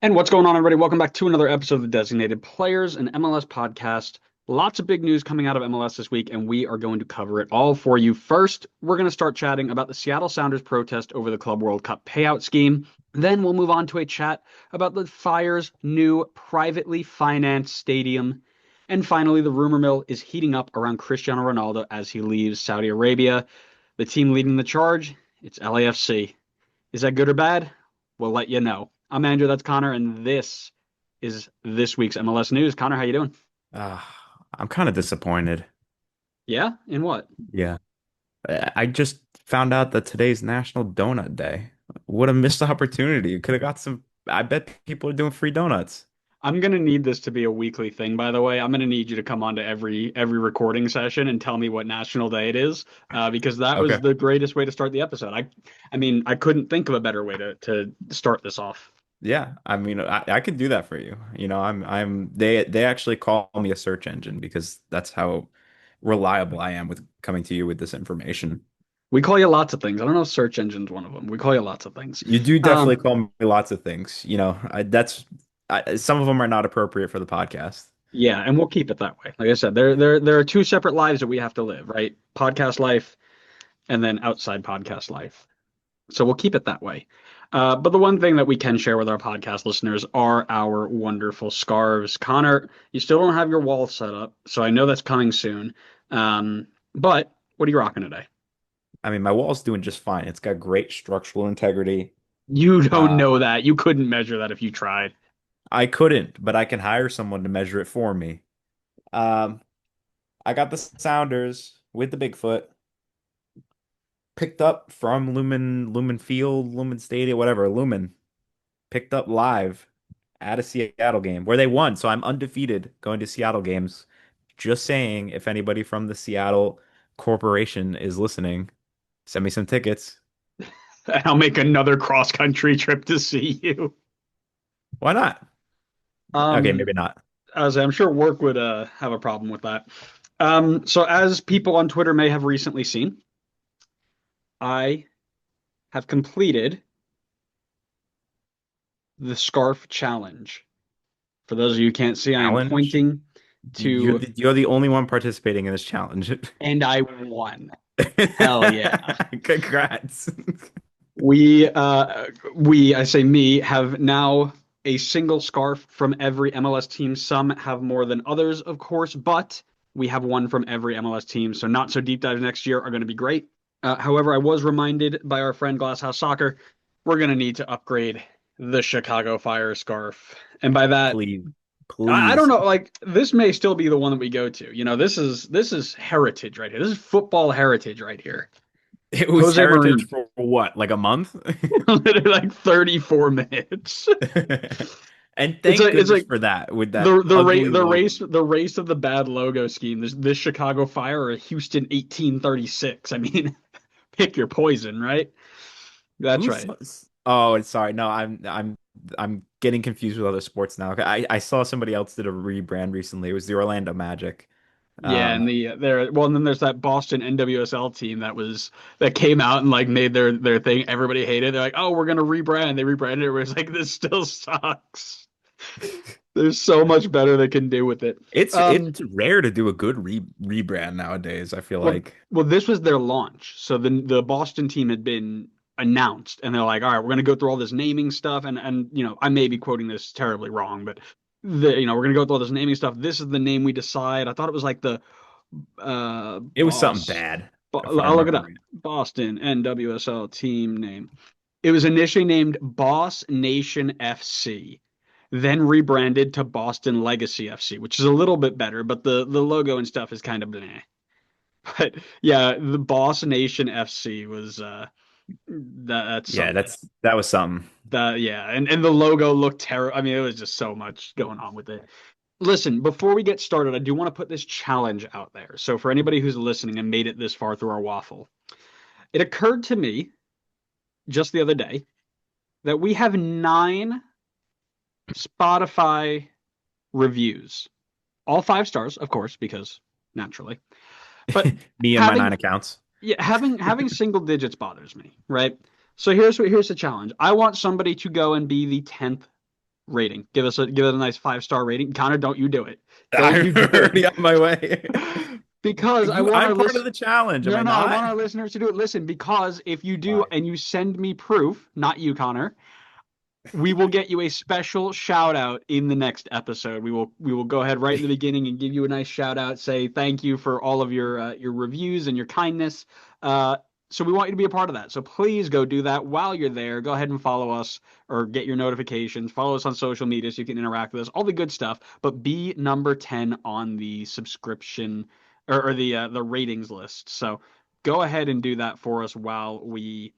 And what's going on, everybody? Welcome back to another episode of the Designated Players, an MLS podcast. Lots of big news coming out of MLS this week, and we are going to cover it all for you. First, we're going to start chatting about the Seattle Sounders protest over the Club World Cup payout scheme. Then we'll move on to a chat about the Fire's new privately financed stadium. And finally, the rumor mill is heating up around Cristiano Ronaldo as he leaves Saudi Arabia. The team leading the charge, it's LAFC. Is that good or bad? We'll let you know. I'm Andrew, that's Connor, and this is this week's MLS News. Connor, how you doing? Uh, I'm kind of disappointed. Yeah? In what? Yeah. I just found out that today's National Donut Day. What a missed opportunity. Could have got some. I bet people are doing free donuts. I'm gonna need this to be a weekly thing, by the way. I'm gonna need you to come on to every recording session and tell me what National Day it is, because that was Okay. the greatest way to start the episode. I mean, I couldn't think of a better way to start this off. Yeah. I mean, I could do that for you. They actually call me a search engine because that's how reliable I am with coming to you with this information. We call you lots of things. I don't know if search engine's one of them. We call you lots of things. You do definitely Um, call me lots of things. Some of them are not appropriate for the podcast. Yeah, and we'll keep it that way. Like I said, there are two separate lives that we have to live, right? Podcast life and then outside podcast life. So we'll keep it that way. But the one thing that we can share with our podcast listeners are our wonderful scarves. Connor, you still don't have your wall set up, so I know that's coming soon. But what are you rocking today? I mean, my wall's doing just fine. It's got great structural integrity. You don't Uh, know that. You couldn't measure that if you tried. I couldn't, but I can hire someone to measure it for me. Um, I got the Sounders with the Bigfoot picked up from Lumen Field, Lumen Stadium, whatever, Lumen, picked up live at a Seattle game where they won. So I'm undefeated going to Seattle games. Just saying, if anybody from the Seattle Corporation is listening, send me some tickets. And I'll make another cross country trip to see you. Why not? Okay, Um, maybe not. As I'm sure work would have a problem with that. So as people on Twitter may have recently seen, I have completed the scarf challenge. For those of you who can't see, I am Challenge. pointing to, You're the only one participating in this challenge. and I won. Hell yeah. Congrats. I say me, have now a single scarf from every MLS team. Some have more than others, of course, but we have one from every MLS team. So not so deep dives next year are going to be great. However, I was reminded by our friend Glasshouse Soccer, we're going to need to upgrade the Chicago Fire scarf. And by that, Please, I don't please. know, like this may still be the one that we go to. This is heritage right here. This is football heritage right here. It was Jose heritage Maroon, for what, like a month? literally like 34 minutes. And It's thank like it's goodness like for that with that the ugly the logo. race the race of the bad logo scheme. This Chicago Fire or Houston 1836. I mean, pick your poison, right? That's Who's right. Oh, sorry. No, I'm getting confused with other sports now. I saw somebody else did a rebrand recently. It was the Orlando Magic. Yeah, and Um, and then there's that Boston NWSL team that came out and like made their thing. Everybody hated. They're like, oh, we're gonna rebrand. They rebranded it. Where it's like this still sucks. There's so much better they can do with it. it's rare to do a good rebrand nowadays, I feel Well, like. well, this was their launch. So the Boston team had been announced, and they're like, all right, we're gonna go through all this naming stuff, and I may be quoting this terribly wrong, but we're gonna go through all this naming stuff. This is the name we decide. I thought it was like the It was something boss. bad, if I I'll look it remember up. right. Boston NWSL team name. It was initially named Boss Nation FC, then rebranded to Boston Legacy FC, which is a little bit better, but the logo and stuff is kind of bleh. But yeah, the Boss Nation FC was that's Yeah, something. that was something. Yeah, and the logo looked terrible. I mean, it was just so much going on with it. Listen, before we get started, I do want to put this challenge out there. So for anybody who's listening and made it this far through our waffle, it occurred to me just the other day that we have 9 Spotify reviews, all 5 stars, of course, because naturally. But Me and my having 9 accounts. yeah, having single digits bothers me, right? So here's the challenge. I want somebody to go and be the 10th rating. Give it a nice 5-star rating. Connor, don't you do it. Don't I'm you do already it. on my way. Because I want I'm our part of list. the challenge, am No, I no, I not? want our listeners to do it. Listen, because if you do Fine. and you send me proof, not you, Connor, we will get you a special shout out in the next episode. We will go ahead right in the beginning and give you a nice shout out. Say thank you for all of your reviews and your kindness. Uh, so we want you to be a part of that. So please go do that while you're there. Go ahead and follow us or get your notifications. Follow us on social media so you can interact with us. All the good stuff. But be number 10 on the subscription or the ratings list. So go ahead and do that for us while we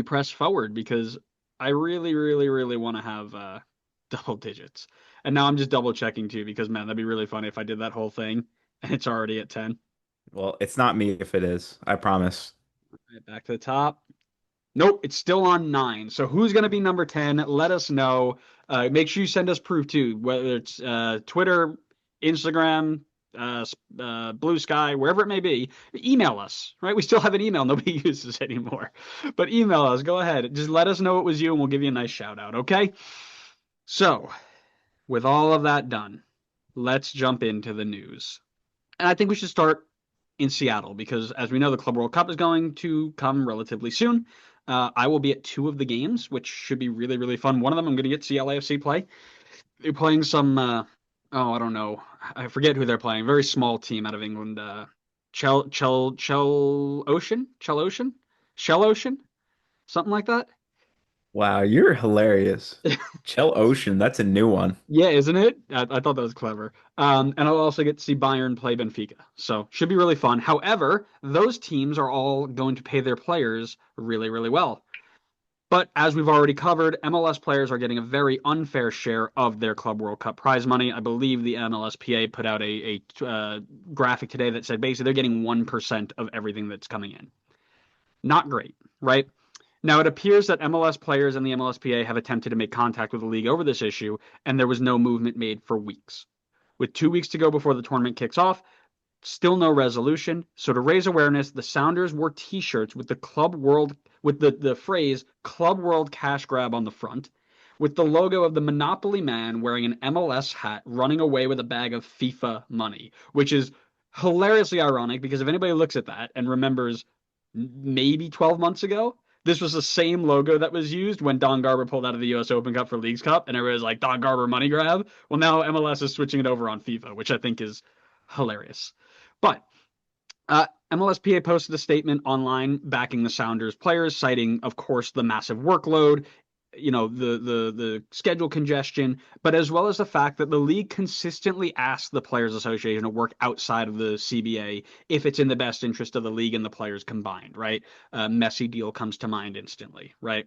press forward because I really, really, really want to have double digits. And now I'm just double checking too because man, that'd be really funny if I did that whole thing and it's already at 10. Well, it's not me if it is. I promise. Right, back to the top. Nope, it's still on 9. So who's going to be number 10? Let us know. Make sure you send us proof too, whether it's Twitter, Instagram, Blue Sky, wherever it may be. Email us, right? We still have an email nobody uses anymore. But email us. Go ahead. Just let us know it was you and we'll give you a nice shout out, okay? So, with all of that done, let's jump into the news. And I think we should start in Seattle because, as we know, the Club World Cup is going to come relatively soon. I will be at 2 of the games, which should be really, really fun. One of them, I'm going to get to see LAFC play. They're playing some, oh, I don't know. I forget who they're playing. Very small team out of England. Chell Ocean? Shell Ocean? Something like that. Wow, you're hilarious. Chill Ocean, that's a new one. Yeah, isn't it? I thought that was clever. And I'll also get to see Bayern play Benfica. So should be really fun. However, those teams are all going to pay their players really, really well. But as we've already covered, MLS players are getting a very unfair share of their Club World Cup prize money. I believe the MLSPA put out a graphic today that said basically they're getting 1% of everything that's coming in. Not great, right? Now, it appears that MLS players and the MLSPA have attempted to make contact with the league over this issue, and there was no movement made for weeks. With 2 weeks to go before the tournament kicks off, still no resolution. So to raise awareness, the Sounders wore T-shirts with the Club World with the phrase Club World Cash Grab on the front, with the logo of the Monopoly Man wearing an MLS hat running away with a bag of FIFA money, which is hilariously ironic because if anybody looks at that and remembers maybe 12 months ago, this was the same logo that was used when Don Garber pulled out of the US Open Cup for Leagues Cup, and everybody was like, Don Garber money grab. Well, now MLS is switching it over on FIFA, which I think is hilarious. But MLSPA posted a statement online backing the Sounders players, citing, of course, the massive workload, the schedule congestion, but as well as the fact that the league consistently asks the Players Association to work outside of the CBA if it's in the best interest of the league and the players combined, right? Messi deal comes to mind instantly, right?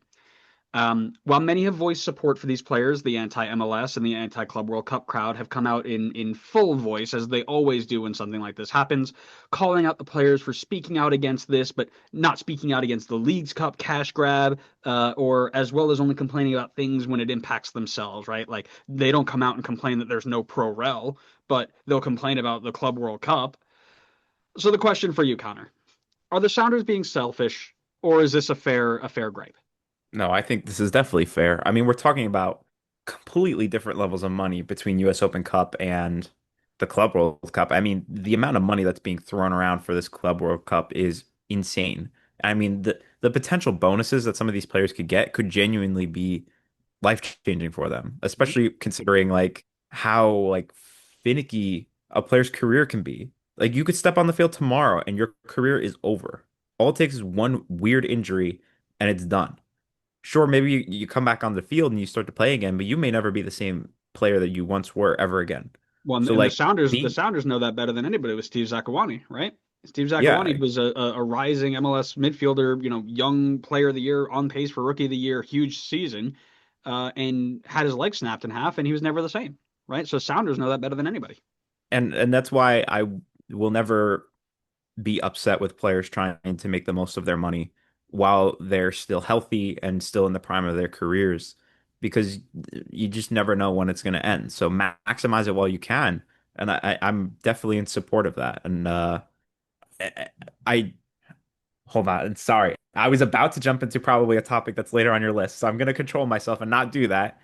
While many have voiced support for these players, the anti-MLS and the anti-Club World Cup crowd have come out in full voice, as they always do when something like this happens, calling out the players for speaking out against this, but not speaking out against the Leagues Cup cash grab, or as well as only complaining about things when it impacts themselves, right? Like they don't come out and complain that there's no pro rel, but they'll complain about the Club World Cup. So the question for you, Connor, are the Sounders being selfish, or is this a fair gripe? No, I think this is definitely fair. I mean, we're talking about completely different levels of money between US Open Cup and the Club World Cup. I mean, the amount of money that's being thrown around for this Club World Cup is insane. I mean, the potential bonuses that some of these players could get could genuinely be life-changing for them, especially considering like how like finicky a player's career can be. Like you could step on the field tomorrow and your career is over. All it takes is one weird injury and it's done. Sure, maybe you come back on the field and you start to play again, but you may never be the same player that you once were ever again. Well, So and the like Sounders, the being, Sounders know that better than anybody with Steve Zakawani, right? Steve yeah, Zakawani was a rising MLS midfielder, young player of the year, on pace for rookie of the year, huge season, and had his leg snapped in half, and he was never the same, right? So Sounders know that better than anybody. and that's why I will never be upset with players trying to make the most of their money while they're still healthy and still in the prime of their careers, because you just never know when it's going to end. So maximize it while you can, and I'm definitely in support of that. And I hold on, sorry, I was about to jump into probably a topic that's later on your list, so I'm going to control myself and not do that.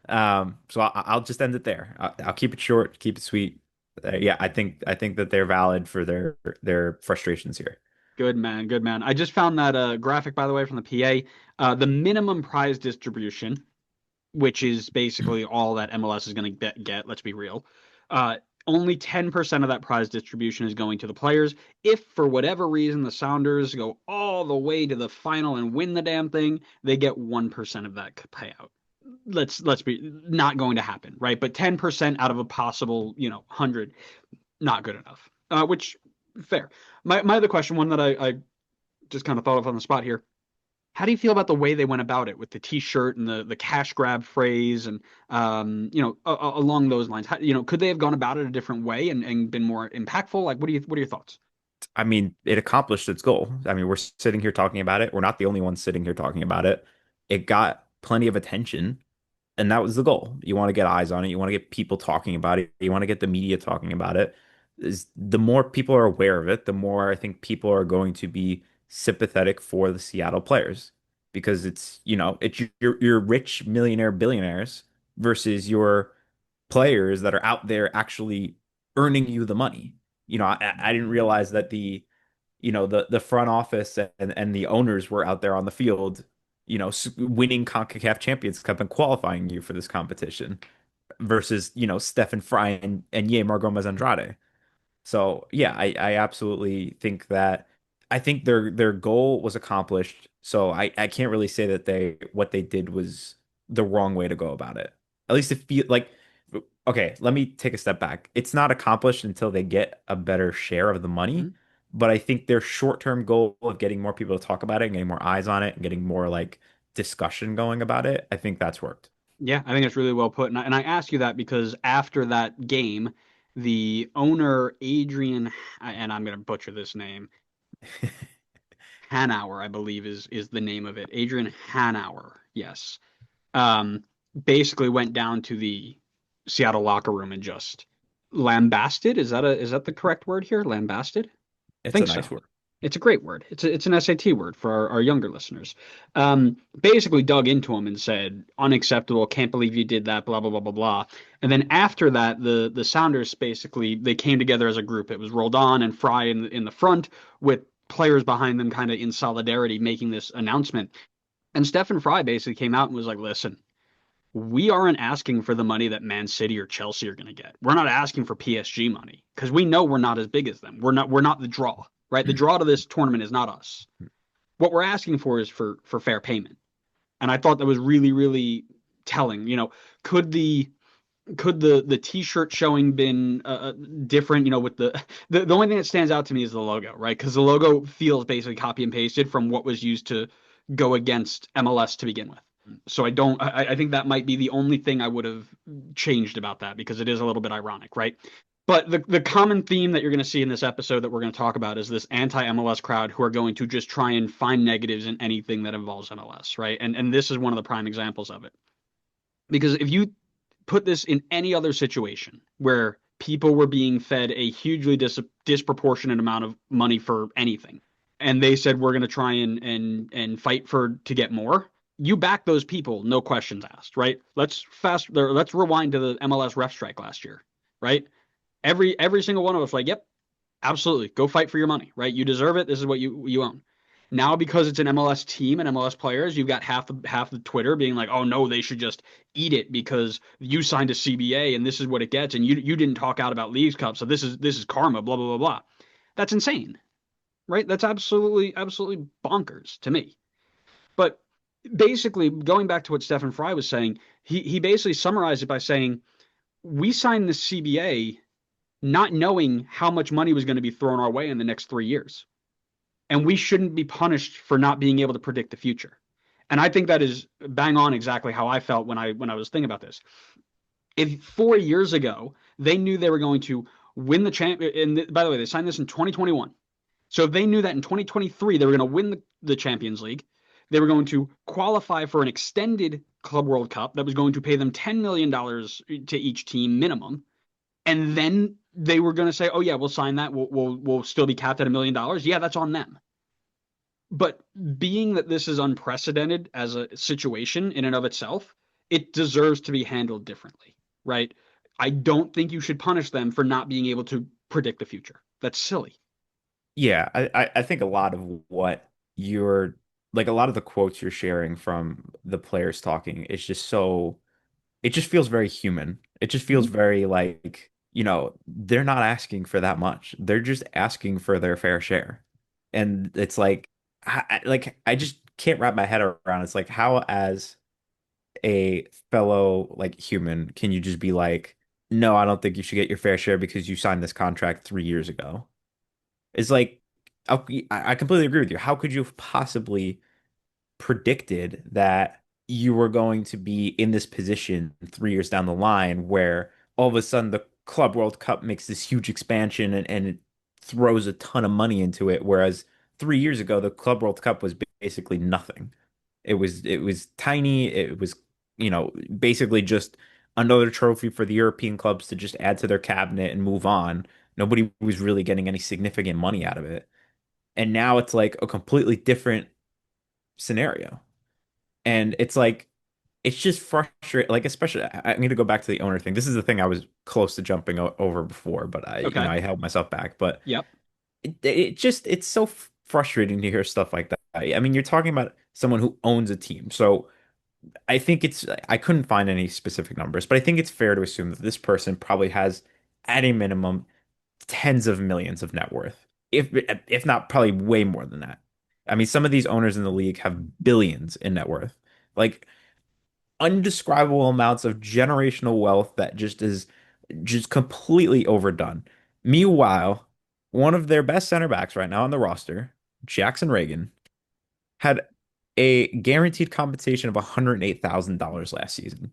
So I'll just end it there. I'll keep it short, keep it sweet. Yeah, I think that they're valid for their frustrations here. Good man, good man. I just found that graphic, by the way, from the PA. The minimum prize distribution, which is basically all that MLS is going to get, let's be real. Uh, Only 10% of that prize distribution is going to the players. If for whatever reason the Sounders go all the way to the final and win the damn thing, they get 1% of that payout. Let's be not going to happen, right? But 10% out of a possible, 100, not good enough. Which fair. My other question, one that I just kind of thought of on the spot here. How do you feel about the way they went about it with the T-shirt and the cash grab phrase and along those lines? Could they have gone about it a different way and been more impactful? Like, what are your thoughts? I mean, it accomplished its goal. I mean, we're sitting here talking about it. We're not the only ones sitting here talking about it. It got plenty of attention, and that was the goal. You want to get eyes on it. You want to get people talking about it. You want to get the media talking about it. Is the more people are aware of it, the more I think people are going to be sympathetic for the Seattle players because it's your rich millionaire billionaires versus your players that are out there actually earning you the money. I didn't realize that the front office and the owners were out there on the field, winning CONCACAF Champions Cup and qualifying you for this competition versus, Stephen Fry and Yeimar Gomez Andrade. So yeah, I absolutely think that I think their goal was accomplished. So I can't really say that what they did was the wrong way to go about it. At least it feel like okay, let me take a step back. It's not accomplished until they get a better share of the money. Mhm. But I think their short-term goal of getting more people to talk about it and getting more eyes on it and getting more like discussion going about it, I think that's worked. Yeah, I think it's really well put. And I ask you that because after that game, the owner, Adrian, and I'm going to butcher this name, Hanauer, I believe is the name of it. Adrian Hanauer, yes. Um, Basically went down to the Seattle locker room and just lambasted. Is that the correct word here? Lambasted? I It's a think nice so. word. It's a great word. It's an SAT word for our younger listeners. Basically dug into him and said, unacceptable, can't believe you did that, blah, blah, blah, blah, blah. And then after that, the Sounders basically they came together as a group. It was Roldan and Fry in the front with players behind them kind of in solidarity making this announcement. And Stephen Fry basically came out and was like, listen, we aren't asking for the money that Man City or Chelsea are going to get. We're not asking for PSG money because we know we're not as big as them. We're not the draw, right? The draw to this tournament is not us. What we're asking for is for fair payment. And I thought that was really really telling. Could the t-shirt showing been different, with the only thing that stands out to me is the logo, right? Because the logo feels basically copy and pasted from what was used to go against MLS to begin with. So I think that might be the only thing I would have changed about that because it is a little bit ironic, right? But the common theme that you're going to see in this episode that we're going to talk about is this anti-MLS crowd who are going to just try and find negatives in anything that involves MLS, right? And this is one of the prime examples of it. Because if you put this in any other situation where people were being fed a hugely disproportionate amount of money for anything, and they said we're going to try and fight for to get more, you back those people, no questions asked, right? Let's rewind to the MLS ref strike last year, right? Every single one of us like, yep, absolutely, go fight for your money, right? You deserve it. This is what you own. Now, because it's an MLS team and MLS players, you've got half the Twitter being like, "Oh no, they should just eat it because you signed a CBA and this is what it gets, and you didn't talk out about Leagues Cup, so this is karma." Blah blah blah blah. That's insane, right? That's absolutely bonkers to me. But basically, going back to what Stephen Fry was saying, he basically summarized it by saying, "We signed the CBA not knowing how much money was going to be thrown our way in the next 3 years." And we shouldn't be punished for not being able to predict the future. And I think that is bang on exactly how I felt when I was thinking about this. If 4 years ago they knew they were going to win the champ, and by the way, they signed this in 2021. So if they knew that in 2023 they were going to win the Champions League, they were going to qualify for an extended Club World Cup that was going to pay them $10 million to each team minimum, and then they were going to say, "Oh yeah, we'll sign that. We'll still be capped at $1 million." Yeah, that's on them. But being that this is unprecedented as a situation in and of itself, it deserves to be handled differently, right? I don't think you should punish them for not being able to predict the future. That's silly. Yeah, I think a lot of what you're like a lot of the quotes you're sharing from the players talking is just so it just feels very human. It just feels Mhm. very like, they're not asking for that much. They're just asking for their fair share. And it's like I just can't wrap my head around. It's like how as a fellow like human can you just be like, no, I don't think you should get your fair share because you signed this contract 3 years ago. It's like I completely agree with you. How could you have possibly predicted that you were going to be in this position 3 years down the line where all of a sudden the Club World Cup makes this huge expansion and it throws a ton of money into it, whereas 3 years ago the Club World Cup was basically nothing. It was tiny. It was, basically just another trophy for the European clubs to just add to their cabinet and move on. Nobody was really getting any significant money out of it. And now it's like a completely different scenario. And it's like it's just frustrating. Like especially, I need to go back to the owner thing. This is the thing I was close to jumping over before, but Okay. I held myself back. But Yep. it's so frustrating to hear stuff like that. I mean, you're talking about someone who owns a team, so I couldn't find any specific numbers, but I think it's fair to assume that this person probably has, at a minimum, tens of millions of net worth, if not probably way more than that. I mean, some of these owners in the league have billions in net worth. Like undescribable amounts of generational wealth that just is just completely overdone. Meanwhile, one of their best center backs right now on the roster, Jackson Reagan, had a guaranteed compensation of $108,000 last season.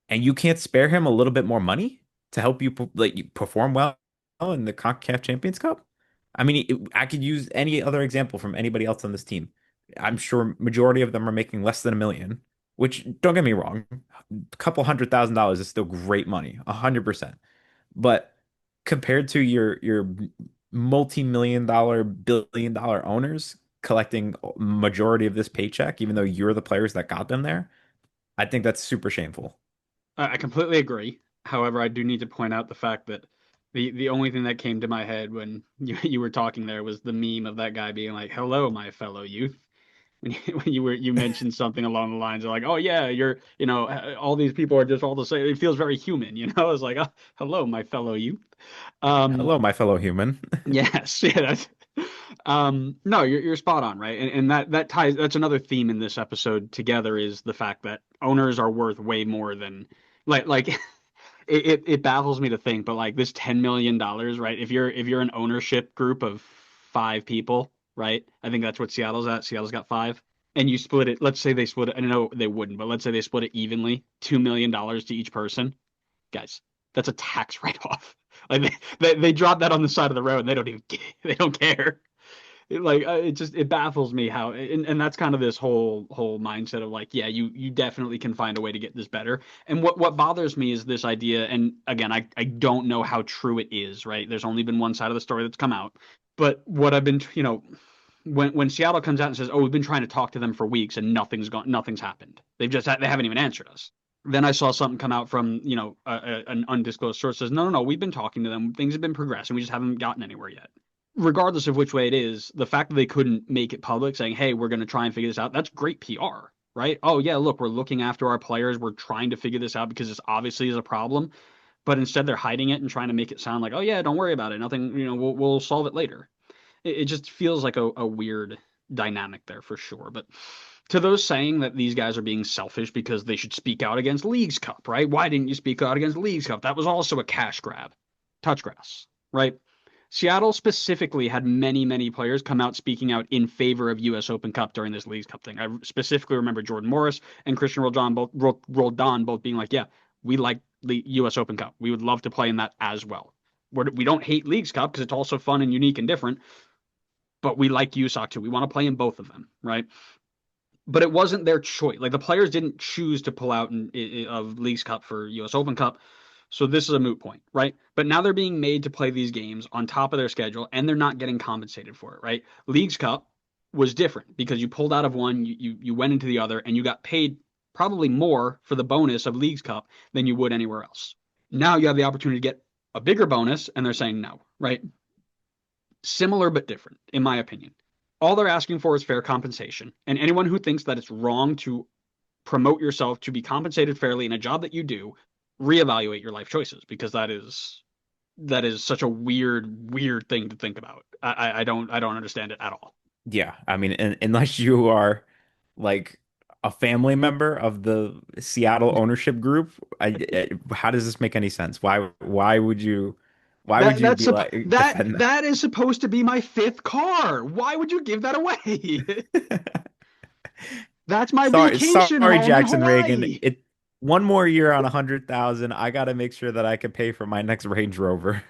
And you can't spare him a little bit more money to help you you perform well in the CONCACAF Champions Cup? I mean, I could use any other example from anybody else on this team. I'm sure majority of them are making less than 1 million, which don't get me wrong, a couple $100,000 is still great money, 100%. But compared to your multi-million dollar, billion-dollar owners collecting majority of this paycheck, even though you're the players that got them there, I think that's super shameful. I completely agree. However, I do need to point out the fact that the only thing that came to my head when you were talking there was the meme of that guy being like, "Hello, my fellow youth." When you mentioned something along the lines of like, "Oh yeah, all these people are just all the same." It feels very human, you know. It's like, oh, "Hello, my fellow youth." Um, Hello, my fellow human. yes, yeah, that's no, you're spot on, right? And that ties that's another theme in this episode together is the fact that owners are worth way more than like it baffles me to think, but like this $10 million, right? If you're an ownership group of 5 people, right? I think that's what Seattle's at. Seattle's got 5. And you split it, let's say they split it, I know they wouldn't, but let's say they split it evenly, $2 million to each person. Guys, that's a tax write-off. Like they drop that on the side of the road and they don't even they don't care. It baffles me how and that's kind of this whole mindset of like, yeah, you definitely can find a way to get this better. And what bothers me is this idea, and again, I don't know how true it is, right? There's only been one side of the story that's come out. But what I've been, when Seattle comes out and says, "Oh, we've been trying to talk to them for weeks and nothing's happened. They haven't even answered us." Then I saw something come out from, an undisclosed source says, "No, no, no, we've been talking to them. Things have been progressing. We just haven't gotten anywhere yet." Regardless of which way it is, the fact that they couldn't make it public saying, "Hey, we're going to try and figure this out," that's great PR, right? Oh, yeah, look, we're looking after our players. We're trying to figure this out because this obviously is a problem. But instead, they're hiding it and trying to make it sound like, "Oh, yeah, don't worry about it. Nothing, we'll solve it later." It just feels like a weird dynamic there for sure. But to those saying that these guys are being selfish because they should speak out against Leagues Cup, right? Why didn't you speak out against Leagues Cup? That was also a cash grab. Touch grass, right? Seattle specifically had many, many players come out speaking out in favor of U.S. Open Cup during this Leagues Cup thing. I specifically remember Jordan Morris and Christian Roldan both being like, "Yeah, we like the U.S. Open Cup. We would love to play in that as well. We don't hate Leagues Cup because it's also fun and unique and different, but we like USOC too. We want to play in both of them, right?" But it wasn't their choice. Like the players didn't choose to pull out of Leagues Cup for U.S. Open Cup. So this is a moot point, right? But now they're being made to play these games on top of their schedule, and they're not getting compensated for it, right? Leagues Cup was different because you pulled out of one, you went into the other, and you got paid probably more for the bonus of Leagues Cup than you would anywhere else. Now you have the opportunity to get a bigger bonus, and they're saying no, right? Similar but different, in my opinion. All they're asking for is fair compensation. And anyone who thinks that it's wrong to promote yourself to be compensated fairly in a job that you do, reevaluate your life choices because that is such a weird thing to think about. I don't understand it at all. Yeah, I mean, unless you are like a family member of the Seattle ownership group, how does this make any sense? Why would That you that's be like that defend that is supposed to be my fifth car. Why would you give that away? that? That's my Sorry, vacation sorry, home in Jackson Reagan. Hawaii. It one more year on 100,000. I gotta make sure that I can pay for my next Range Rover.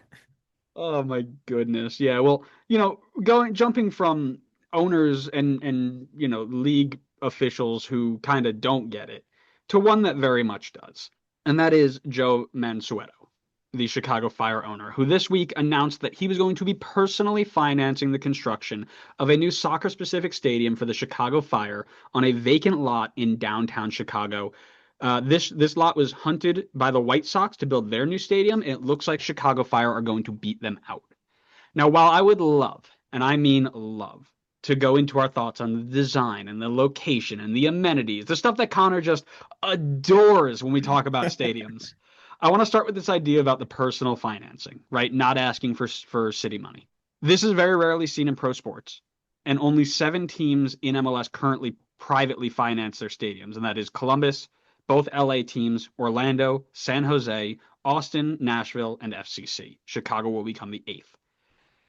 Oh my goodness. Yeah, well, going jumping from owners and league officials who kind of don't get it to one that very much does. And that is Joe Mansueto, the Chicago Fire owner, who this week announced that he was going to be personally financing the construction of a new soccer-specific stadium for the Chicago Fire on a vacant lot in downtown Chicago. This lot was hunted by the White Sox to build their new stadium, and it looks like Chicago Fire are going to beat them out. Now, while I would love, and I mean love, to go into our thoughts on the design and the location and the amenities, the stuff that Connor just adores when we talk about stadiums, I want to start with this idea about the personal financing, right? Not asking for city money. This is very rarely seen in pro sports, and only 7 teams in MLS currently privately finance their stadiums, and that is Columbus, both LA teams, Orlando, San Jose, Austin, Nashville, and FCC. Chicago will become the 8th.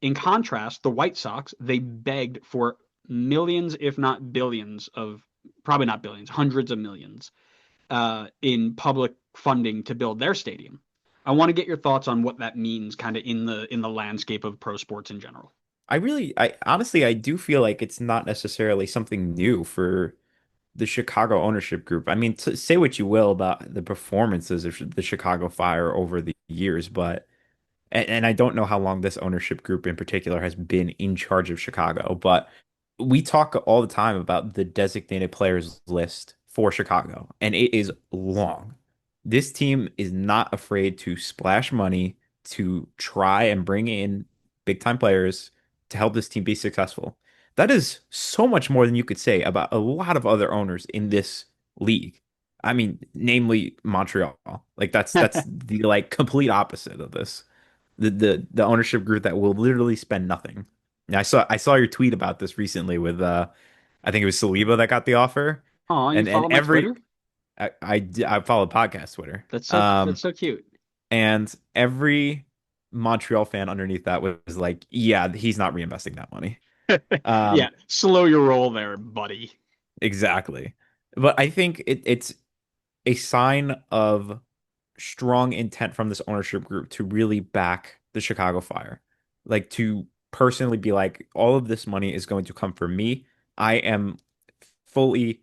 In contrast, the White Sox, they begged for millions, if not billions of, probably not billions, hundreds of millions in public funding to build their stadium. I want to get your thoughts on what that means kind of in the landscape of pro sports in general. I honestly, I do feel like it's not necessarily something new for the Chicago ownership group. I mean, say what you will about the performances of the Chicago Fire over the years, but and I don't know how long this ownership group in particular has been in charge of Chicago, but we talk all the time about the designated players list for Chicago, and it is long. This team is not afraid to splash money to try and bring in big time players to help this team be successful. That is so much more than you could say about a lot of other owners in this league. I mean, namely Montreal. Like that's the like complete opposite of this. The ownership group that will literally spend nothing. And I saw your tweet about this recently with I think it was Saliba that got the offer, Oh, you and follow my every Twitter? I followed podcast Twitter. That's so cute. And every Montreal fan underneath that was like, yeah, he's not reinvesting that money. Yeah, Um, slow your roll there, buddy. exactly. But I think it's a sign of strong intent from this ownership group to really back the Chicago Fire. Like to personally be like, all of this money is going to come from me. I am fully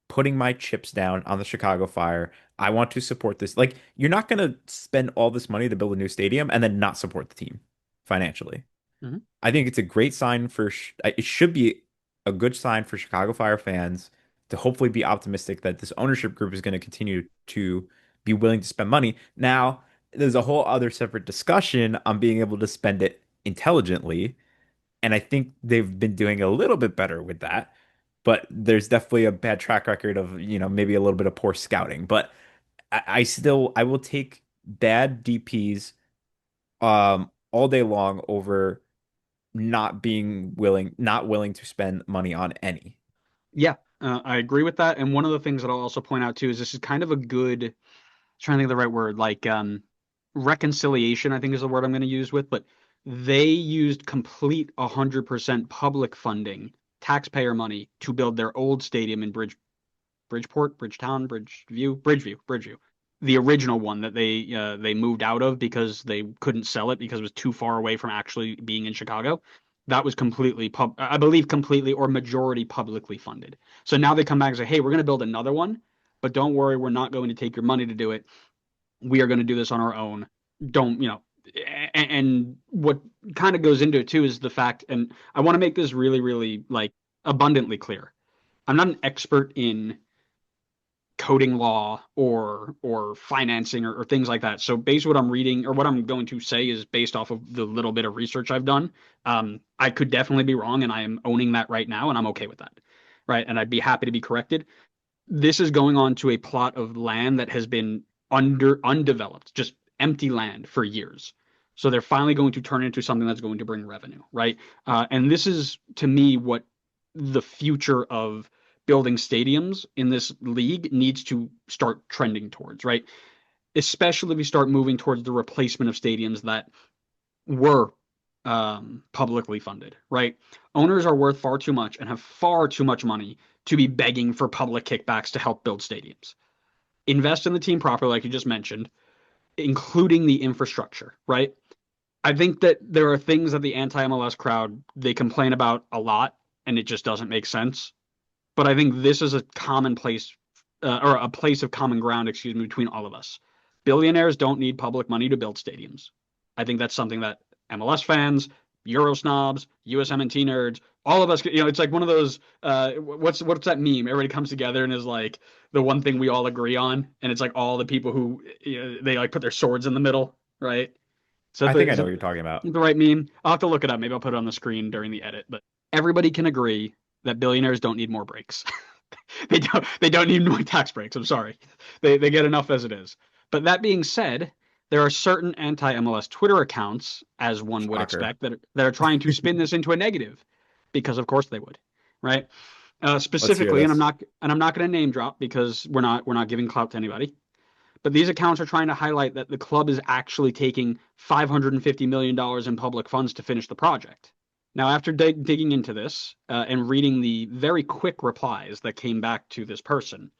putting my chips down on the Chicago Fire. I want to support this. Like, you're not going to spend all this money to build a new stadium and then not support the team financially. Mhm. I think it's a great sign for, it should be a good sign for Chicago Fire fans to hopefully be optimistic that this ownership group is going to continue to be willing to spend money. Now, there's a whole other separate discussion on being able to spend it intelligently. And I think they've been doing a little bit better with that. But there's definitely a bad track record of, maybe a little bit of poor scouting. But I will take bad DPs all day long over not willing to spend money on any. Yeah, I agree with that. And one of the things that I'll also point out too is this is kind of a good, trying to think of the right word, like reconciliation, I think is the word I'm going to use with, but they used complete 100% public funding, taxpayer money to build their old stadium in Bridgetown, Bridgeview, the original one that they moved out of because they couldn't sell it because it was too far away from actually being in Chicago. That was I believe completely or majority publicly funded. So now they come back and say, "Hey, we're going to build another one, but don't worry, we're not going to take your money to do it. We are going to do this on our own. Don't, you know." And what kind of goes into it too is the fact, and I want to make this really, really like abundantly clear. I'm not an expert in coding law or financing or things like that. So basically what I'm reading or what I'm going to say is based off of the little bit of research I've done. I could definitely be wrong and I am owning that right now and I'm okay with that. Right. And I'd be happy to be corrected. This is going on to a plot of land that has been undeveloped, just empty land for years. So they're finally going to turn it into something that's going to bring revenue, right? And this is to me what the future of building stadiums in this league needs to start trending towards, right? Especially if we start moving towards the replacement of stadiums that were publicly funded, right? Owners are worth far too much and have far too much money to be begging for public kickbacks to help build stadiums. Invest in the team properly, like you just mentioned, including the infrastructure, right? I think that there are things that the anti-MLS crowd they complain about a lot, and it just doesn't make sense. But I think this is a commonplace or a place of common ground, excuse me, between all of us. Billionaires don't need public money to build stadiums. I think that's something that MLS fans, Euro snobs, USMNT nerds, all of us, it's like one of those. What's that meme? Everybody comes together and is like the one thing we all agree on, and it's like all the people who they like put their swords in the middle, right? I think I Is know that what you're talking about. the right meme? I'll have to look it up. Maybe I'll put it on the screen during the edit. But everybody can agree that billionaires don't need more breaks. They don't need more tax breaks. I'm sorry. They get enough as it is. But that being said, there are certain anti-MLS Twitter accounts, as one would Shocker. expect, that are trying to spin this into a negative, because of course they would, right? Let's hear Specifically, this. and I'm not going to name drop because we're not giving clout to anybody. But these accounts are trying to highlight that the club is actually taking $550 million in public funds to finish the project. Now, after digging into this and reading the very quick replies that came back to this person,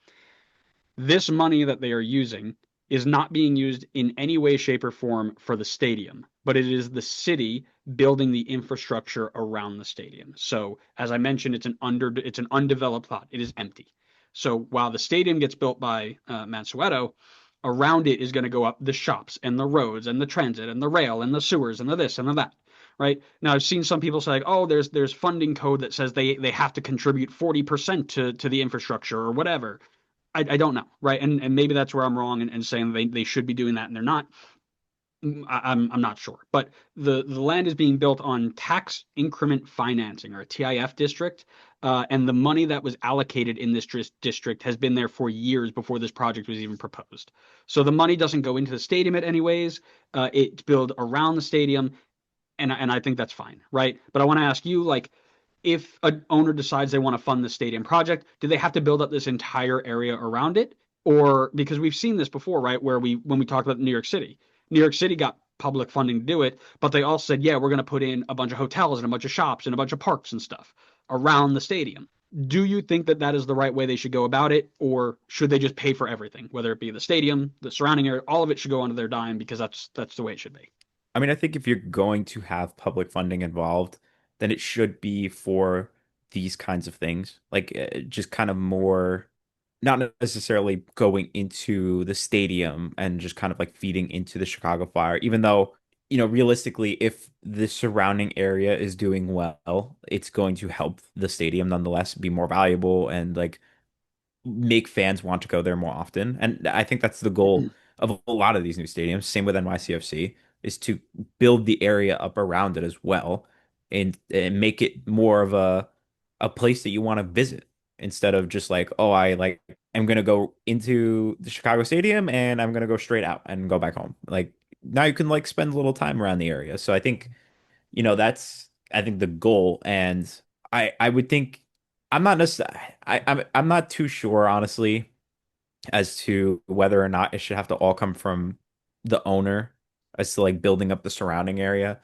this money that they are using is not being used in any way, shape, or form for the stadium, but it is the city building the infrastructure around the stadium. So, as I mentioned, it's an undeveloped lot. It is empty. So while the stadium gets built by Mansueto, around it is going to go up the shops and the roads and the transit and the rail and the sewers and the this and the that. Right now, I've seen some people say, like, "Oh, there's funding code that says they have to contribute 40% to the infrastructure or whatever." I don't know, right? And maybe that's where I'm wrong and saying they should be doing that and they're not. I'm not sure, but the land is being built on tax increment financing or a TIF district, and the money that was allocated in this district has been there for years before this project was even proposed. So the money doesn't go into the stadium at anyways. It's built around the stadium, and I think that's fine, right? But I want to ask you, like, if an owner decides they want to fund the stadium project, do they have to build up this entire area around it? Or because we've seen this before, right? Where when we talked about New York City got public funding to do it, but they all said, yeah, we're going to put in a bunch of hotels and a bunch of shops and a bunch of parks and stuff around the stadium. Do you think that that is the right way they should go about it, or should they just pay for everything, whether it be the stadium, the surrounding area, all of it should go onto their dime because that's the way it should be? I mean, I think if you're going to have public funding involved, then it should be for these kinds of things. Like just kind of more, not necessarily going into the stadium and just kind of like feeding into the Chicago Fire, even though, realistically, if the surrounding area is doing well, it's going to help the stadium nonetheless be more valuable and like make fans want to go there more often. And I think that's the goal of a lot of these new stadiums. Same with NYCFC, is to build the area up around it as well and make it more of a place that you want to visit instead of just like, oh, I'm gonna go into the Chicago Stadium and I'm gonna go straight out and go back home. Like now you can like spend a little time around the area. So I think that's I think the goal. And I would think I'm not necessarily I'm not too sure honestly as to whether or not it should have to all come from the owner as to like building up the surrounding area.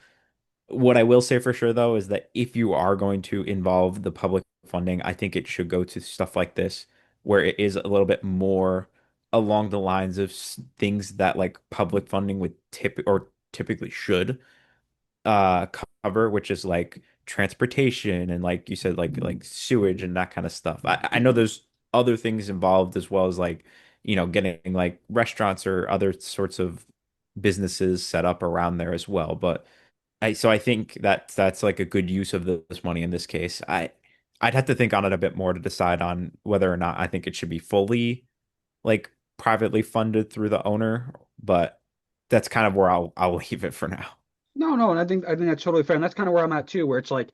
What I will say for sure though is that if you are going to involve the public funding, I think it should go to stuff like this where it is a little bit more along the lines of things that like public funding would typically should uh cover, which is like transportation and like you said, like sewage and that kind of stuff. I know there's other things involved as well as like, getting like restaurants or other sorts of businesses set up around there as well. But I think that that's like a good use of this money in this case. I'd have to think on it a bit more to decide on whether or not I think it should be fully like privately funded through the owner, but that's kind of where I'll leave it for now. No, no, and I think that's totally fair, and that's kind of where I'm at too, where it's like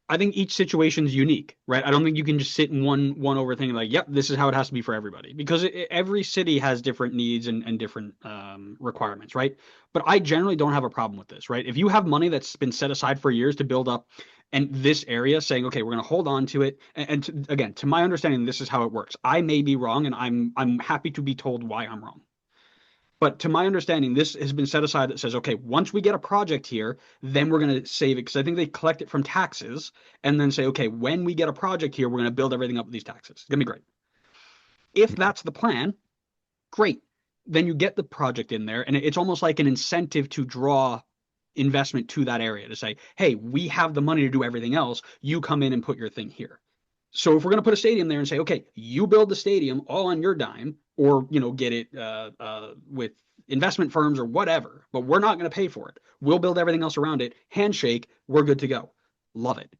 I think each situation is unique, right? I don't think you can just sit in one over thing like, yep, this is how it has to be for everybody, because every city has different needs and different requirements, right? But I generally don't have a problem with this, right? If you have money that's been set aside for years to build up, and this area saying, okay, we're going to hold on to it, again, to my understanding, this is how it works. I may be wrong, and I'm happy to be told why I'm wrong. But to my understanding, this has been set aside that says, okay, once we get a project here, then we're going to save it because I think they collect it from taxes and then say, okay, when we get a project here, we're going to build everything up with these taxes. It's going to be great. If that's the plan, great. Then you get the project in there, and it's almost like an incentive to draw investment to that area to say, hey, we have the money to do everything else. You come in and put your thing here. So if we're going to put a stadium there and say, okay, you build the stadium all on your dime, or get it with investment firms or whatever, but we're not going to pay for it. We'll build everything else around it. Handshake, we're good to go. Love it.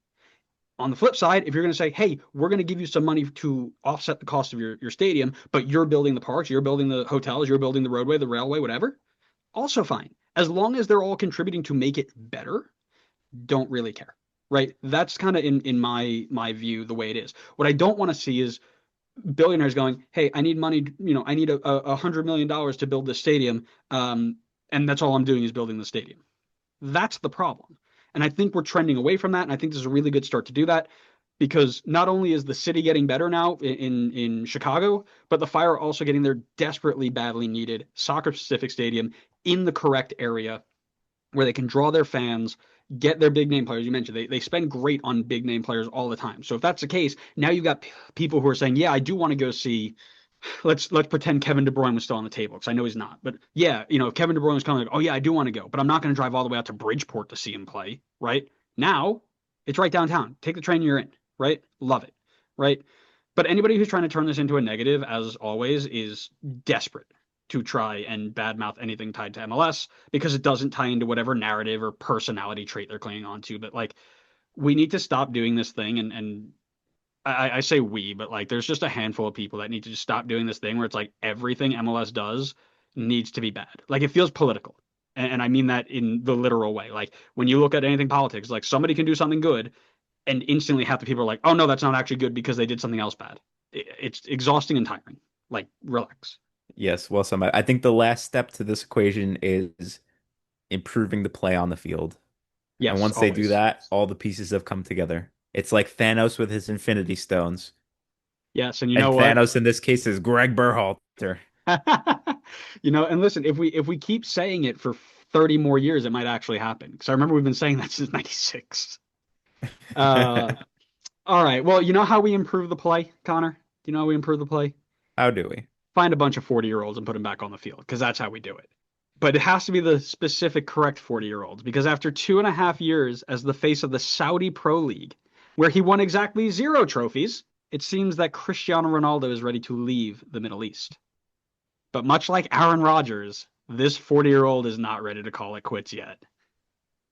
On the flip side, if you're going to say, hey, we're going to give you some money to offset the cost of your stadium, but you're building the parks, you're building the hotels, you're building the roadway, the railway, whatever, also fine. As long as they're all contributing to make it better, don't really care. Right? That's kind of in my view the way it is. What I don't want to see is billionaires going, "Hey, I need money. I need $100 million to build this stadium, and that's all I'm doing is building the stadium." That's the problem, and I think we're trending away from that. And I think this is a really good start to do that because not only is the city getting better now in Chicago, but the Fire are also getting their desperately badly needed soccer specific stadium in the correct area where they can draw their fans, get their big name players. You mentioned they spend great on big name players all the time. So if that's the case, now you've got people who are saying, yeah, I do want to go see. Let's pretend Kevin De Bruyne was still on the table because I know he's not. But yeah, if Kevin De Bruyne was coming, like, oh yeah, I do want to go, but I'm not going to drive all the way out to Bridgeport to see him play. Right now, it's right downtown. Take the train, you're in. Right, love it. Right, but anybody who's trying to turn this into a negative, as always, is desperate to try and badmouth anything tied to MLS because it doesn't tie into whatever narrative or personality trait they're clinging on to. But like, we need to stop doing this thing, and I say we, but like, there's just a handful of people that need to just stop doing this thing where it's like everything MLS does needs to be bad. Like, it feels political. And I mean that in the literal way. Like, when you look at anything politics, like somebody can do something good and instantly half the people are like, oh no, that's not actually good because they did something else bad. It's exhausting and tiring. Like, relax. Yes, well, I think the last step to this equation is improving the play on the field. And Yes, once they do always. that, all the pieces have come together. It's like Thanos with his Infinity Stones. Yes, and you And know what? Thanos in this case is Greg Berhalter. And listen, if we keep saying it for 30 more years, it might actually happen. Because I remember we've been saying that since '96. Uh, all right. Well, you know how we improve the play, Connor? Do you know how we improve the play? How do we? Find a bunch of 40-year-olds and put them back on the field, because that's how we do it. But it has to be the specific correct 40-year-olds, because after 2.5 years as the face of the Saudi Pro League, where he won exactly 0 trophies, it seems that Cristiano Ronaldo is ready to leave the Middle East. But much like Aaron Rodgers, this 40-year-old is not ready to call it quits yet.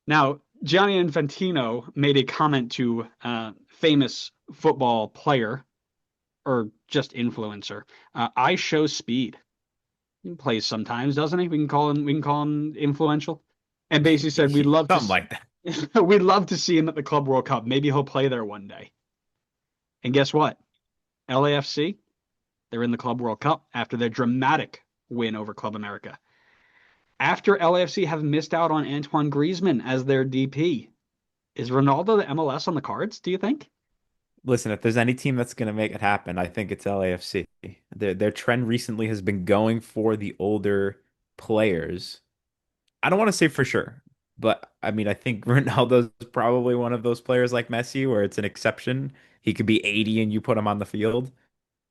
Now, Gianni Infantino made a comment to famous football player or just influencer. I show speed. He plays sometimes, doesn't he? We can call him influential. And basically said we'd love Something like that. we'd love to see him at the Club World Cup. Maybe he'll play there one day. And guess what? LAFC, they're in the Club World Cup after their dramatic win over Club America. After LAFC have missed out on Antoine Griezmann as their DP. Is Ronaldo the MLS on the cards, do you think? Listen, if there's any team that's going to make it happen, I think it's LAFC. Their trend recently has been going for the older players. I don't want to say for sure, but I mean, I think Ronaldo's probably one of those players like Messi where it's an exception. He could be 80 and you put him on the field.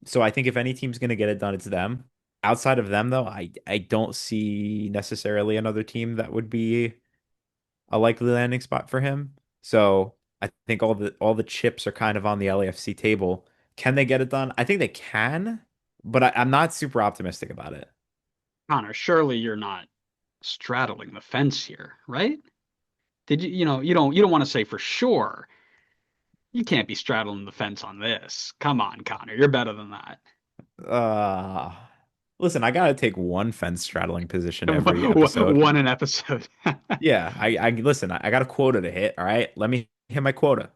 So I think if any team's going to get it done, it's them. Outside of them, though, I don't see necessarily another team that would be a likely landing spot for him. So I think all the chips are kind of on the LAFC table. Can they get it done? I think they can, but I'm not super optimistic about it. Connor, surely you're not straddling the fence here, right? Did you don't want to say for sure. You can't be straddling the fence on this. Come on, Connor, you're better than that. Uh, listen, I gotta take one fence straddling position every episode. One an episode. Yeah, I listen, I got a quota to hit, all right? Let me hit my quota.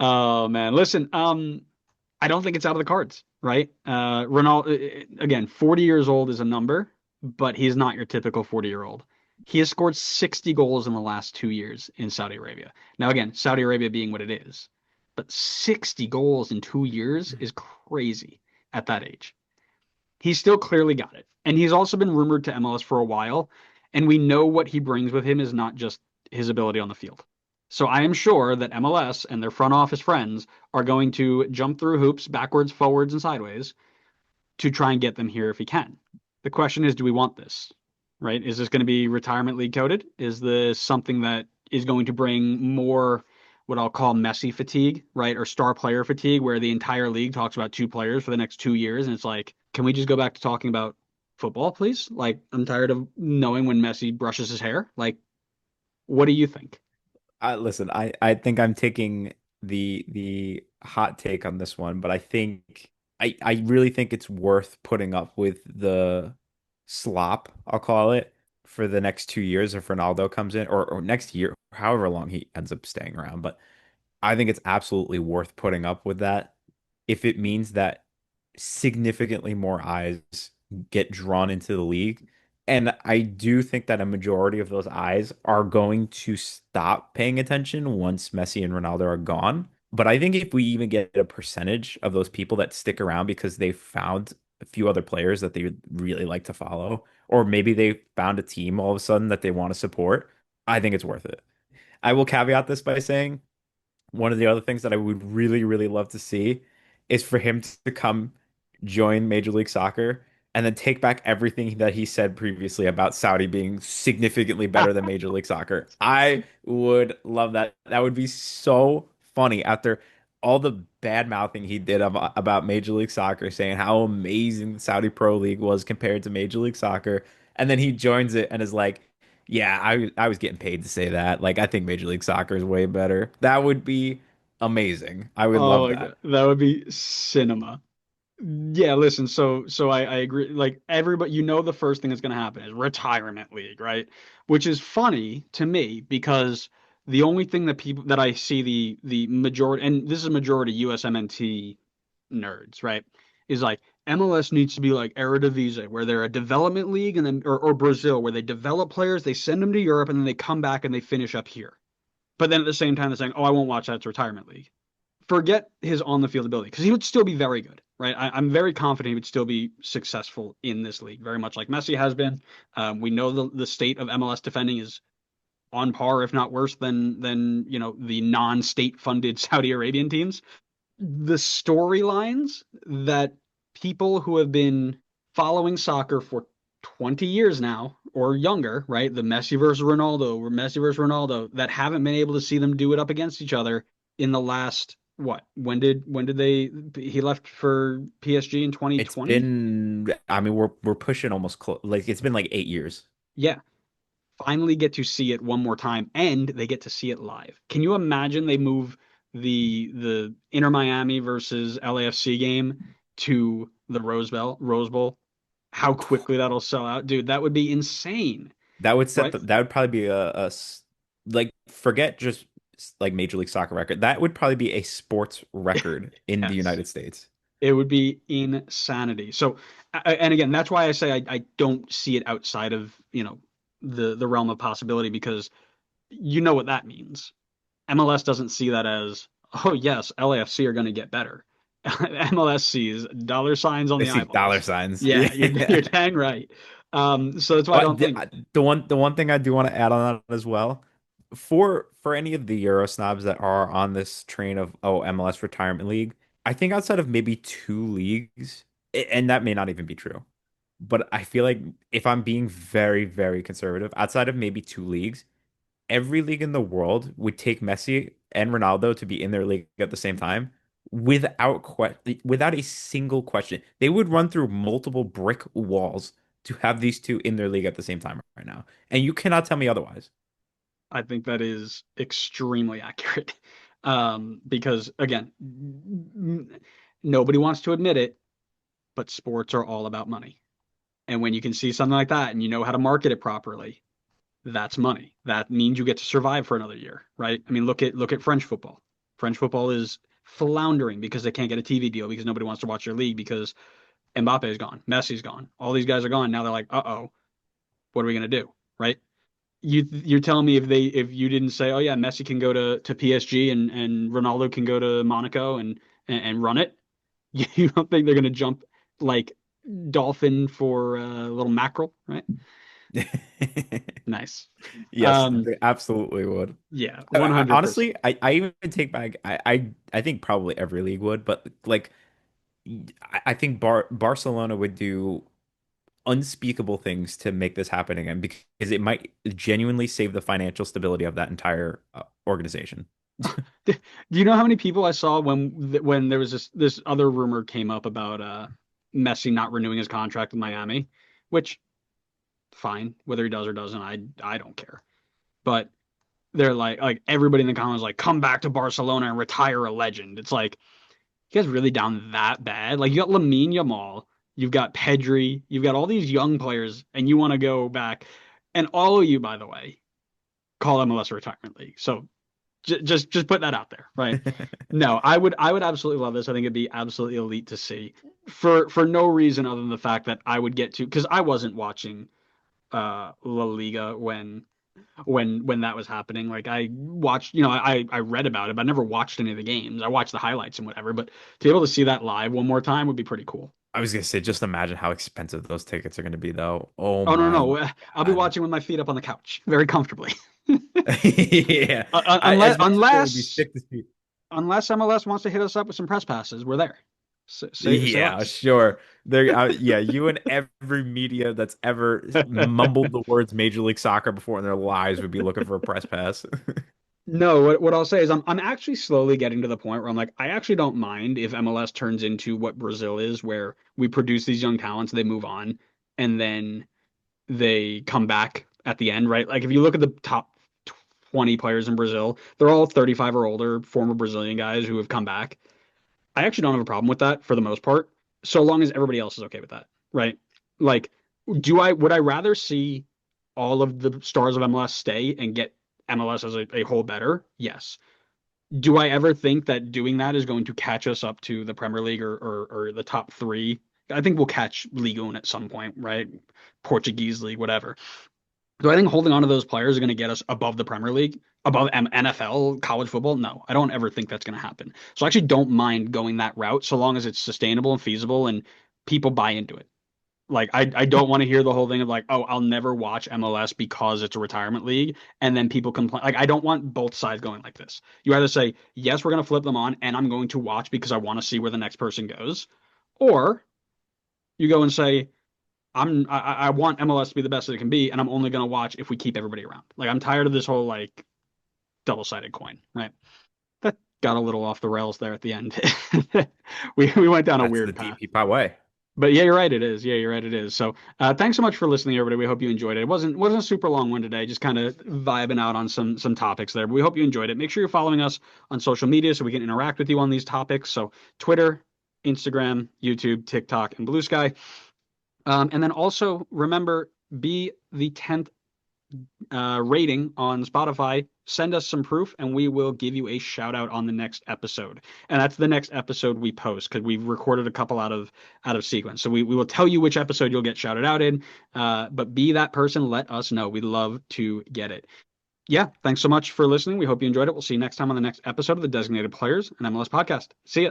Oh man, listen. I don't think it's out of the cards, right? Ronaldo, again, 40 years old is a number, but he's not your typical 40-year-old. He has scored 60 goals in the last 2 years in Saudi Arabia. Now, again, Saudi Arabia being what it is, but 60 goals in 2 years is crazy at that age. He's still clearly got it. And he's also been rumored to MLS for a while. And we know what he brings with him is not just his ability on the field. So I am sure that MLS and their front office friends are going to jump through hoops backwards, forwards, and sideways to try and get them here if he can. The question is, do we want this? Right? Is this going to be retirement league coded? Is this something that is going to bring more what I'll call Messi fatigue, right? Or star player fatigue, where the entire league talks about two players for the next 2 years. And it's like, can we just go back to talking about football, please? Like, I'm tired of knowing when Messi brushes his hair. Like, what do you think? I think I'm taking the hot take on this one, but I really think it's worth putting up with the slop, I'll call it, for the next 2 years if Ronaldo comes in or next year, however long he ends up staying around. But I think it's absolutely worth putting up with that if it means that significantly more eyes get drawn into the league. And I do think that a majority of those eyes are going to stop paying attention once Messi and Ronaldo are gone. But I think if we even get a percentage of those people that stick around because they found a few other players that they really like to follow, or maybe they found a team all of a sudden that they want to support, I think it's worth it. I will caveat this by saying one of the other things that I would really, really love to see is for him to come join Major League Soccer and then take back everything that he said previously about Saudi being significantly better than Major League Soccer. I would love that. That would be so funny after all the bad mouthing he did about Major League Soccer, saying how amazing the Saudi Pro League was compared to Major League Soccer. And then he joins it and is like, yeah, I was getting paid to say that. Like, I think Major League Soccer is way better. That would be amazing. I would Oh love my that. God, that would be cinema. Yeah, listen, so I agree. Like everybody, the first thing that's going to happen is retirement league, right? Which is funny to me because the only thing that people that I see the majority, and this is a majority USMNT nerds, right? Is like MLS needs to be like Eredivisie, where they're a development league, and then or Brazil, where they develop players, they send them to Europe, and then they come back and they finish up here. But then at the same time, they're saying, "Oh, I won't watch that. It's retirement league." Forget his on the field ability because he would still be very good, right? I'm very confident he would still be successful in this league, very much like Messi has been. We know the state of MLS defending is on par, if not worse, than the non-state funded Saudi Arabian teams. The storylines that people who have been following soccer for 20 years now or younger, right? The Messi versus Ronaldo or Messi versus Ronaldo that haven't been able to see them do it up against each other in the last what? When did they he left for PSG in It's 2020? been, I mean, we're pushing almost close. Like it's been like 8 years. Yeah. Finally get to see it one more time and they get to see it live. Can you imagine they move the Inter Miami versus LAFC game to the Rose Bowl? How quickly that'll sell out, dude, that would be insane, right? That would probably be like forget just like Major League Soccer record. That would probably be a sports record in the Yes. United States. It would be insanity. So, and again, that's why I say I don't see it outside of, the realm of possibility because you know what that means. MLS doesn't see that as, oh yes, LAFC are going to get better. MLS sees dollar signs on They the see dollar eyeballs. signs. Yeah, you're Yeah. dang right. So that's why I don't think. The one thing I do want to add on that as well, for any of the Euro snobs that are on this train of MLS retirement league, I think outside of maybe two leagues, and that may not even be true, but I feel like if I'm being very, very conservative, outside of maybe two leagues, every league in the world would take Messi and Ronaldo to be in their league at the same time without a single question. They would run through multiple brick walls to have these two in their league at the same time right now. And you cannot tell me otherwise. I think that is extremely accurate. Because again, nobody wants to admit it. but sports are all about money. And when you can see something like that and you know how to market it properly, that's money. That means you get to survive for another year, right? I mean, look at French football. French football is floundering because they can't get a TV deal because nobody wants to watch their league because Mbappe is gone, Messi's gone, all these guys are gone. Now they're like, uh-oh, what are we gonna do, right? You're telling me if you didn't say, oh yeah, Messi can go to PSG and Ronaldo can go to Monaco and run it, you don't think they're gonna jump like dolphin for a little mackerel, right? Nice. Yes, Um, they absolutely would. yeah, 100%. Honestly, I even take back. I think probably every league would, but like I think Barcelona would do unspeakable things to make this happen again because it might genuinely save the financial stability of that entire organization. Do you know how many people I saw when there was this other rumor came up about Messi not renewing his contract with Miami, which fine, whether he does or doesn't, I don't care. But they're like everybody in the comments like come back to Barcelona and retire a legend. It's like you guys really down that bad? Like you got Lamine Yamal, you've got Pedri, you've got all these young players, and you want to go back. And all of you, by the way, call MLS a retirement league. So just put that out there, right? No, I would absolutely love this. I think it'd be absolutely elite to see for no reason other than the fact that I would get to because I wasn't watching La Liga when that was happening. Like I watched, I read about it, but I never watched any of the games. I watched the highlights and whatever, but to be able to see that live one more time would be pretty cool. I was gonna say, just imagine how expensive those tickets are gonna be, though. Oh Oh no, my no, no. I'll be God. watching with my feet up on the couch very comfortably. Yeah, Unless as much as it would be unless sick to see. unless MLS wants to hit us up with some press passes, we're there. Say Yeah, less. sure. There, yeah, you and every media that's ever mumbled the words Major League Soccer before in their lives would be looking for a press pass. No, what I'll say is I'm actually slowly getting to the point where I'm like, I actually don't mind if MLS turns into what Brazil is, where we produce these young talents, they move on, and then they come back at the end, right? Like if you look at the top 20 players in Brazil, they're all 35 or older, former Brazilian guys who have come back. I actually don't have a problem with that for the most part, so long as everybody else is okay with that, right? Like, would I rather see all of the stars of MLS stay and get MLS as a whole better? Yes. Do I ever think that doing that is going to catch us up to the Premier League or the top three? I think we'll catch Ligue 1 at some point, right? Portuguese league, whatever. Do I think holding on to those players is going to get us above the Premier League, above NFL, college football? No, I don't ever think that's going to happen. So I actually don't mind going that route so long as it's sustainable and feasible and people buy into it. Like I don't want to hear the whole thing of like, oh, I'll never watch MLS because it's a retirement league, and then people complain. Like I don't want both sides going like this. You either say, yes, we're going to flip them on, and I'm going to watch because I want to see where the next person goes, or you go and say, I want MLS to be the best that it can be, and I'm only going to watch if we keep everybody around. Like I'm tired of this whole like double-sided coin, right? That got a little off the rails there at the end. We went down a That's the weird path. DP Pie way. But yeah, you're right. It is. Yeah, you're right. It is. So, thanks so much for listening, everybody. We hope you enjoyed it. It wasn't a super long one today. Just kind of vibing out on some topics there. But we hope you enjoyed it. Make sure you're following us on social media so we can interact with you on these topics. So, Twitter, Instagram, YouTube, TikTok, and Blue Sky. And then also remember, be the 10th rating on Spotify. Send us some proof, and we will give you a shout out on the next episode. And that's the next episode we post because we've recorded a couple out of sequence. So we will tell you which episode you'll get shouted out in. But be that person. Let us know. We'd love to get it. Yeah, thanks so much for listening. We hope you enjoyed it. We'll see you next time on the next episode of the Designated Players and MLS podcast. See ya.